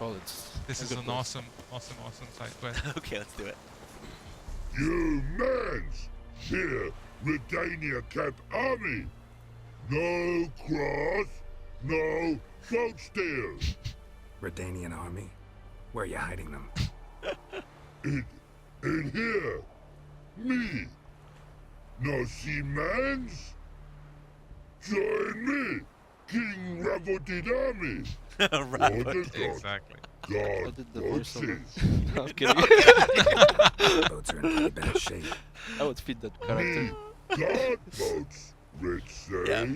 troll. It's This a is good an quest. awesome side quest. Okay, let's do it. You mans! Here, Redania Camp Army! No cross, no boat steal! Redanian army? Where are you hiding them? In here! Me! No see mans? Join me! King Ravodid Army! Right. Order God, Exactly. I God did the voice of boats it. No, I'm kidding. Boats are in pretty bad shape. I would fit that character. Me, God boats, Rich say. Yeah.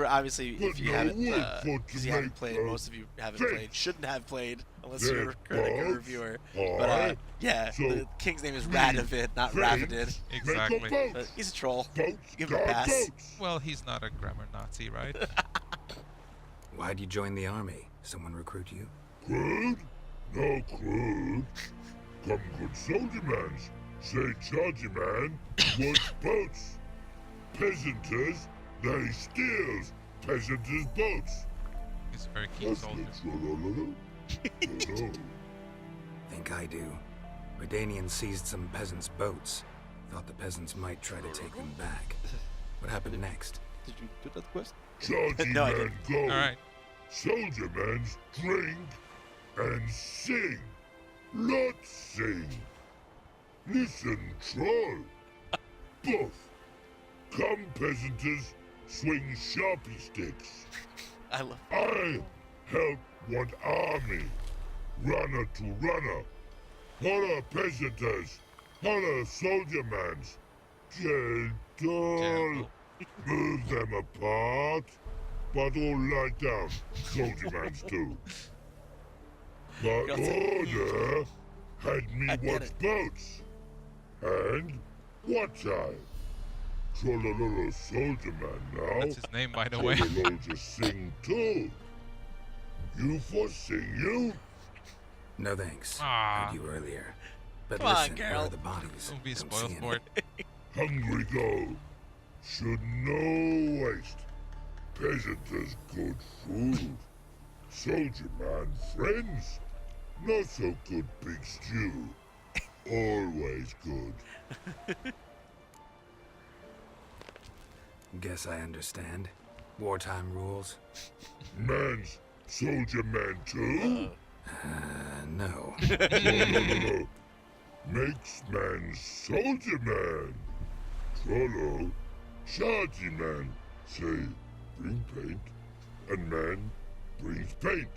Obviously, But if you no haven't, wood for because you haven't to played, make most of you haven't drinks. played, shouldn't have played, unless Their you're a critic or boats reviewer. are But yeah, so the king's name is we Radovid, not drinks Ravidid. Exactly. Make a But boat. he's a troll. Boats, Give him a God pass. boats. Well, he's not a grammar Nazi, right? Why'd you join the army? Someone recruit you? Crude? No crude. Come good soldier mans. Say chargy man wants boats. Peasanters, they steals peasanters' boats. He's a very keen That's soldier. the Trollolol. Hello. Think I do. Redanians seized some peasants' boats. Thought the peasants might try to take them back. What happened next? Did you do that quest? Chargy No, I man go. Alright. Soldier mans drink and sing. Not sing. Listen, troll. Buff. Come, peasanters, swing sharpie sticks. I love. I help one army. Runner to runner. Holla, peasanters. Holla, soldier mans. Gentle. Move them apart. But all lie down. Soldier mans too. But Got it. order had me I get watch it. boats. And watch I. Trollolol soldier man now. That's his name, by the way. Trollolol just sing too. You for sing you? No thanks. Ah. Heard you earlier. But Come on, listen, where girl. are the bodies? Don't be Don't spoiled see for any. it. Hungry go. Should no waste. Peasanters good food. Soldier man friends. Not so good big stew. Always good. Guess I understand. Wartime rules? Man's soldier man too? No. No. Makes man soldier man. Trollo, chargy man. Say, bring paint. And man brings paint.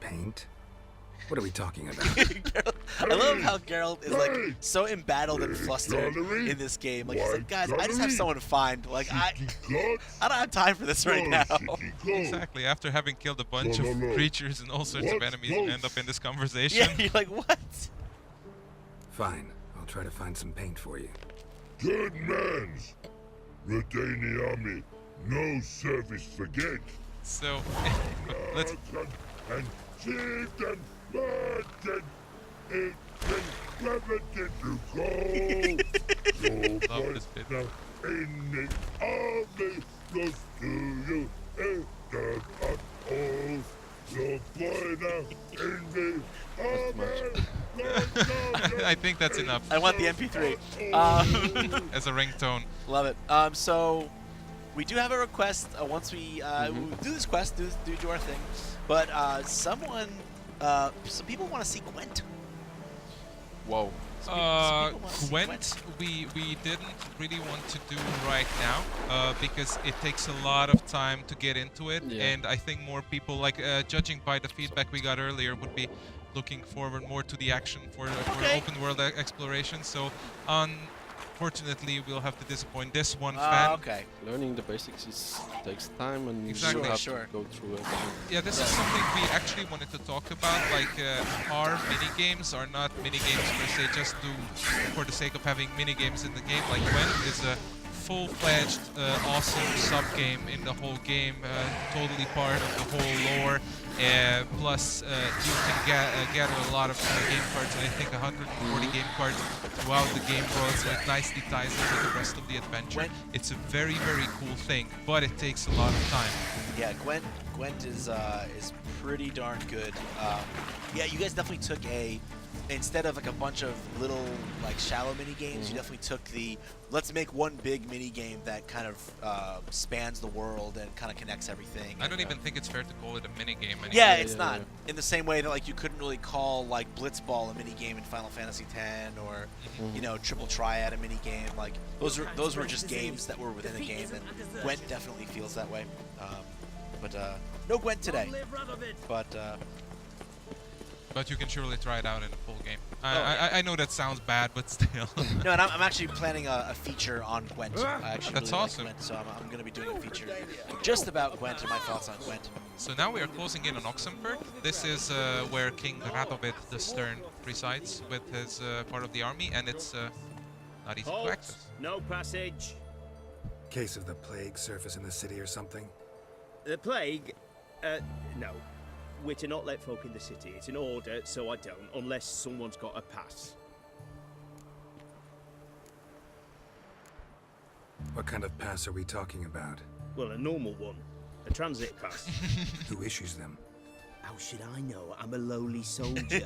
Paint? What are we talking about? Geralt, I love how Geralt is like Hey! so embattled and Hey, flustered Connery! in this game. Like he's Why, like, guys, I just have Connery? someone to find. Like I Shitty gods? don't have time for this right Oh, now. shitty gods. Exactly. After having killed a bunch No, of no, no. creatures and all sorts of What enemies, you end boats? up in this conversation. Yeah, you're like, what? Fine. I'll try to find some paint for you. Good mans. Redani army. No service forget. So, let's. And cheat and murdered. It can never did you go. Love this bit. Now in the army close to you. In the all. Your boy now in the army. I think that's enough I want the MP3. as a ringtone. Love it. So we do have a request. Once we do this quest, do our thing. But some people want to see Gwent. Whoa. Some people wanna see Gwent, we didn't really want to do right now because it takes a lot of time to get into it, Yeah. and I think more people, like judging by the feedback we got earlier, would be looking forward more to the action for Okay. open world exploration. So unfortunately, we'll have to disappoint this one fan. Okay. Learning the basics takes time, and Exactly. you have Sure. to go through it. Yeah, this is something we actually wanted to talk about. Like, our mini games are not mini games per se, just for the sake of having mini games in the game. Like, Gwent is a full-fledged, awesome sub-game in the whole game, totally part of the whole lore. Plus, you can gather a lot of game cards, I think 140 game cards throughout the game world, so it nicely ties in with the rest of the adventure. It's a very, very cool thing, but it takes a lot of time. Yeah, Gwent is pretty darn good. Yeah, you guys definitely took instead of like a bunch of little like shallow mini games, you definitely took let's make one big mini game that kind of spans the world and kind of connects everything. I don't even think it's fair to call it a mini game anymore. Yeah, it's not. In the same way that like you couldn't really call like Blitzball a mini game in Final Fantasy X or you know Triple Triad a mini game. Like those were just games that were within a game, and Gwent definitely feels that way. But no Gwent today. But you can surely try it out in a full game. I know that sounds bad, but still. No, and I'm actually planning a feature on Gwent. I actually That's really awesome. like Gwent, so I'm going to be doing a feature just about Gwent and my thoughts on Gwent. So now we are closing in on Oxenford. This is where King Radovid the Stern resides with his part of the army, and it's not easy to access. No passage. Case of the plague surface in the city or something? The plague? No. We're to not let folk in the city. It's an order, so I don't, unless someone's got a pass. What kind of pass are we talking about? Well, a normal one. A transit pass. Who issues them? How should I know? I'm a lowly soldier.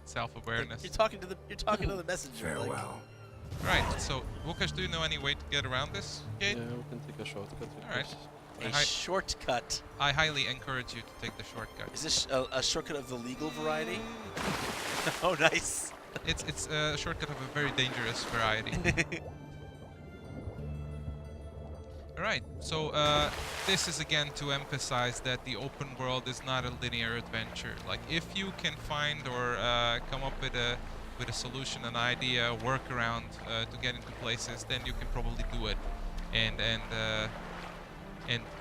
Self-awareness. You're talking to the messenger. Like, Farewell. Right, so Wukash, do you know any way to get around this gate? Yeah, we can take a shortcut. of Alright. course. a shortcut. I highly encourage you to take the shortcut. Is this a shortcut of the legal variety? Oh, nice. It's a shortcut of a very dangerous variety. Alright, so this is again to emphasize that the open world is not a linear adventure. Like, if you can find or come up with a solution, an idea, a workaround to get into places, then you can probably do it, and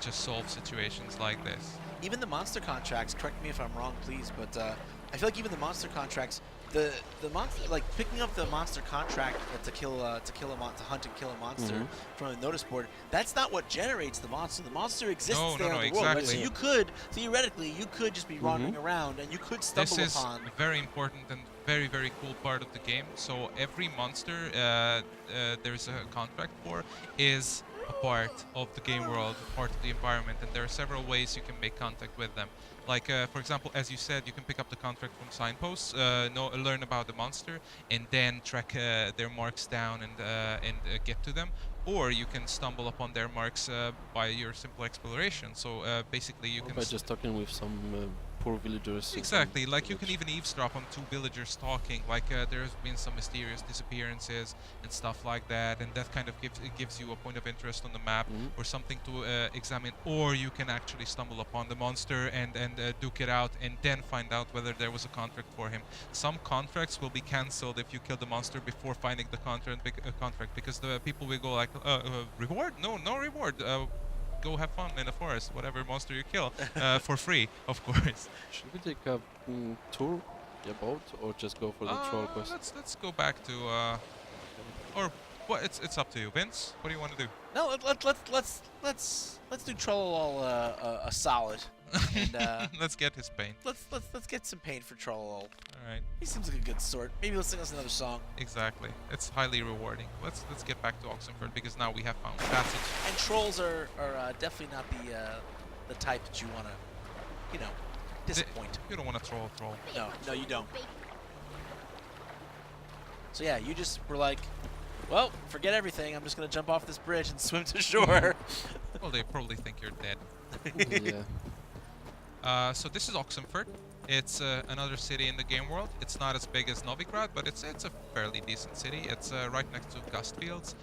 just solve situations like this. Even the monster contracts, correct me if I'm wrong, please, but I feel like even the monster contracts, the monster, like picking up the monster contract to hunt and kill a monster from a notice board, that's not what generates the monster. The monster exists there in the world, right? So you could theoretically just be wandering around and you could stumble This is upon. a very important and very, very cool part of the game. So every monster there's a contract for is a part of the game world, a part of the environment, and there are several ways you can make contact with them. Like, for example, as you said, you can pick up the contract from signposts, learn about the monster, and then track their marks down and get to them. Or you can stumble upon their marks by your simple exploration. So basically, you can by just talking with some poor villagers. exactly, like you can even eavesdrop on two villagers talking. Like there's been some mysterious disappearances and stuff like that, and that kind of gives you a point of interest on the map or something to examine. Or you can actually stumble upon the monster and duke it out, and then find out whether there was a contract for him. Some contracts will be cancelled if you kill the monster before finding the contract because the people will go like, reward? No reward. Go have fun in the forest, whatever monster you kill, for free, of course. Should we take a tour about, or just go for the troll quest? Let's go back to or what? It's up to you, Vince. What do you want to do? No, let's do Trollolol a solid. And Let's get his paint. let's get some paint for Trollolol. All right, He seems like a good sort. Maybe he'll sing us another song. exactly. It's highly rewarding. Let's get back to Oxenford because now we have found passage. And trolls are definitely not the type that you want to, disappoint. You don't want to troll. No, you don't. So yeah, you just were like, well, forget everything. I'm just gonna jump off this bridge and swim to shore. Well, they probably think you're dead. Yeah. So this is Oxenford. It's another city in the game world. It's not as big as Novigrad, but it's a fairly decent city. It's right next to Gustfields,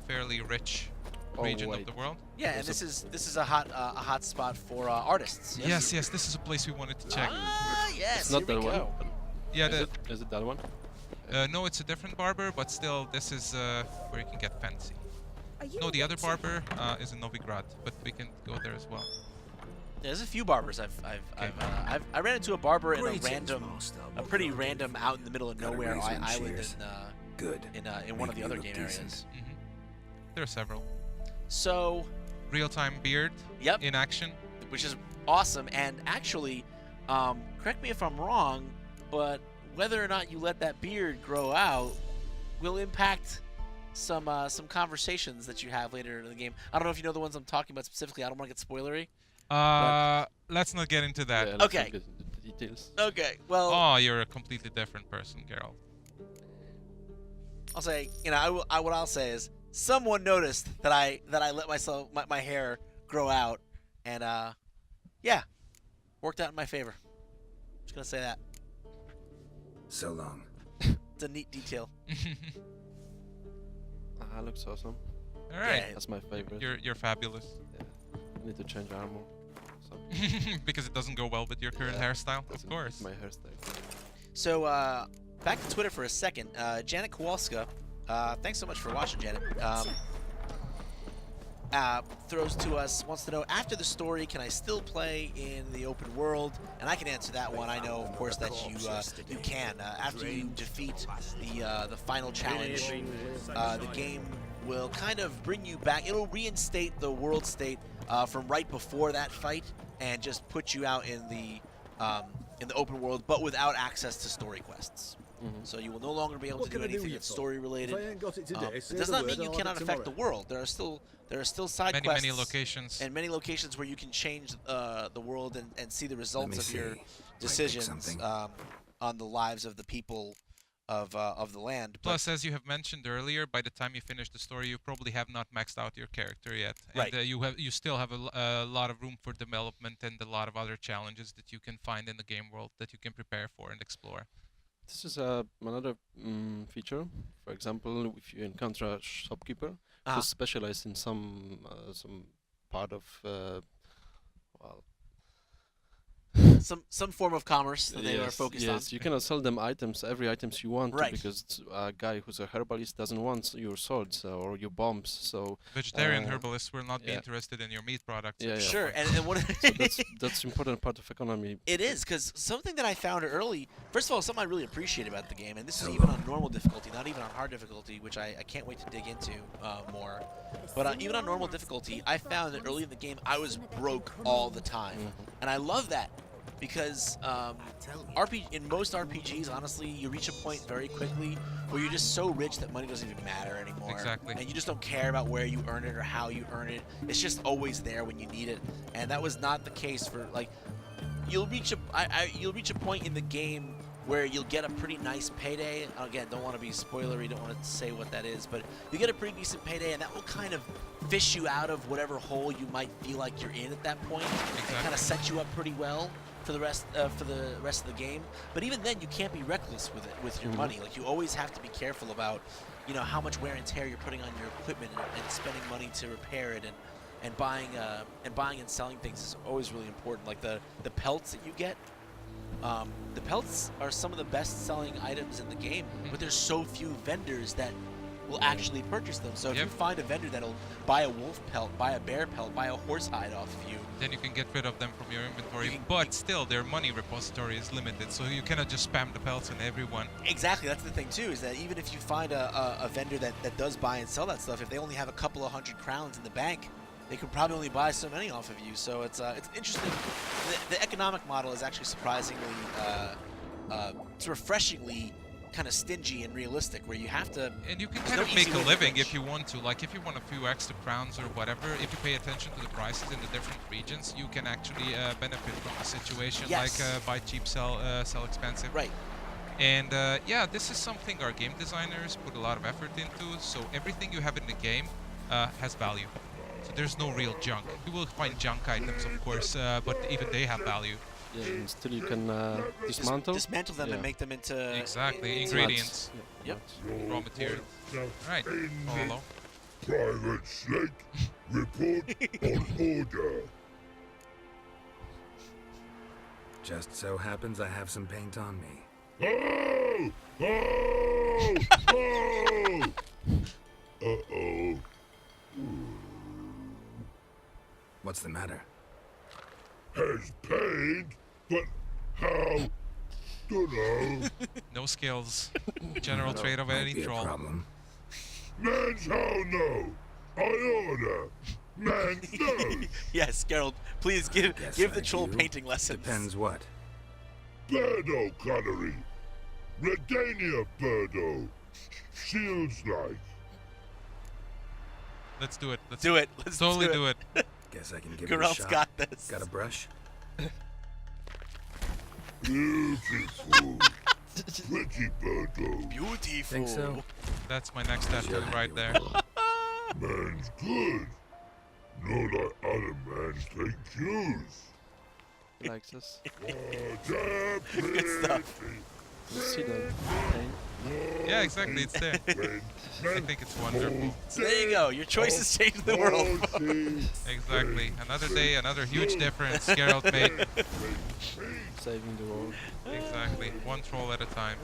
fairly rich region of the world. Yeah, and this is a hot spot for artists. Yes, this is a place we wanted to check. Ah, yes. It's not here that we one. go. Yeah, Is it that one? no, it's a different barber, but still, this is where you can get fancy. No, the other barber is in Novigrad, but we can go there as well. Yeah, there's a few barbers I ran into a barber in a pretty random out in the middle of nowhere island Good. in one of the other game areas. There are several. So, Real-time beard yep, in action. which is awesome. And actually, correct me if I'm wrong, but whether or not you let that beard grow out will impact some conversations that you have later in the game. I don't know if you know the ones I'm talking about specifically. I don't want to get spoilery. Let's not get into that. Yeah, let's Okay. not get into the details. Okay, well, Oh, you're a completely different person, Geralt. I'll say, you know, what I'll say is someone noticed that I let my hair grow out, and yeah, worked out in my favor. Just gonna say that. So long. It's a neat detail. Looks awesome. All right. Yeah. That's my favorite. You're fabulous. I need to change armor. So Because it doesn't go well with your current hairstyle, of course. my hairstyle. So back to Twitter for a second. Janet Kowalska, thanks so much for watching, Janet. Throws to us, wants to know, after the story, can I still play in the open world? And I can answer that one. I know, of course, that you can. After you defeat the final challenge, the game will kind of bring you back. It'll reinstate the world state from right before that fight and just put you out in the open world, but without access to story quests. So you will no longer be able to do anything that's story related. If I ain't got it today, say It does the not word, mean you I'll have cannot it affect the tomorrow. world. There are still side quests Many locations. and many locations where you can change the world and see the Let results me of your see. Might decisions think something. on the lives of the people of the land. But Plus, as you have mentioned earlier, by the time you finish the story, you probably have not maxed out your character yet, Right. and you still have a lot of room for development and a lot of other challenges that you can find in the game world that you can prepare for and explore. This is another feature. For example, if you encounter a shopkeeper Uh-huh. who's specialized in some part of well, some form of commerce that they are focused on. yes, you cannot sell them every items you want, Right. because a guy who's a herbalist doesn't want your swords or your bombs. So Vegetarian Uh, herbalists will not be yeah. interested in your meat products. Yeah, yeah. Sure, and what so that's important part of economy. it is, because something that I found early, first of all, something I really appreciate about the game, and this is even on normal difficulty, not even on hard difficulty, which I can't wait to dig into more. But even on normal difficulty, I found that early in the game I was broke all the time, and I love that. Because in most RPGs, honestly, you reach a point very quickly where you're just so rich that money doesn't even matter anymore. Exactly. And you just don't care about where you earn it or how you earn it. It's just always there when you need it. And that was not the case for, like, you'll reach a point in the game where you'll get a pretty nice payday. Again, don't want to be spoilery, don't want to say what that is, but you get a pretty decent payday, and that will kind of fish you out of whatever hole you might feel like you're in at that point, and kind of set you up pretty well for the rest of the game. But even then, you can't be reckless with your money. Like, you always have to be careful about, you know, how much wear and tear you're putting on your equipment, and spending money to repair it, and buying and selling things is always really important. Like the pelts that you get. The pelts are some of the best-selling items in the game, but there's so few vendors that will actually purchase them. So if you find a vendor that'll buy a wolf pelt, buy a bear pelt, buy a horse hide off of you, then you can get rid of them from your inventory. But still, their money repository is limited, so you cannot just spam the pelts on everyone. Exactly, that's the thing too, is that even if you find a vendor that does buy and sell that stuff, if they only have a couple of hundred crowns in the bank, they could probably only buy so many off of you. So it's interesting. The economic model is actually surprisingly, it's refreshingly kind of stingy and realistic, where you have to. And you can there's kind no of easy make way a to living finish. if you want to. Like, if you want a few extra crowns or whatever, if you pay attention to the prices in the different regions, you can actually benefit from the situation. Yes. Like buy cheap, sell expensive. Right. And yeah, this is something our game designers put a lot of effort into. So everything you have in the game has value. So there's no real junk. You will find junk items, of course, but even they have value. Yeah, and still you can dismantle. Dismantle them and make them into Exactly, into ingredients, Yep. raw material. Right, Trollolol. Private Snake, report on order. Just so happens I have some paint on me. Oh! Oh! Oh! Uh-oh. What's the matter? Has paint, but how? Dunno. No skills. General trait of Might any be a troll. problem. Man's how no. I order. Man, no. Yes, Geralt, please give Guess the I troll do. painting lessons. Depends what. Birdo cutlery. Redania Birdo. Shields like. Let's do it. Let's Do it. Let's totally do it. Guess I can give it a Geralt's shot. got this. Got a brush? Beautiful. Pretty Birdo. Beautiful. Think so? That's my next tattoo Sure. right there. Man's good. No like other man's take use. He likes this. Good stuff. You see the paint? Yeah, exactly. It's there. I think it's wonderful. So there you go. Your choices change the world. Exactly. Another day, another huge difference Geralt made. Saving the world. Exactly. One troll at a time.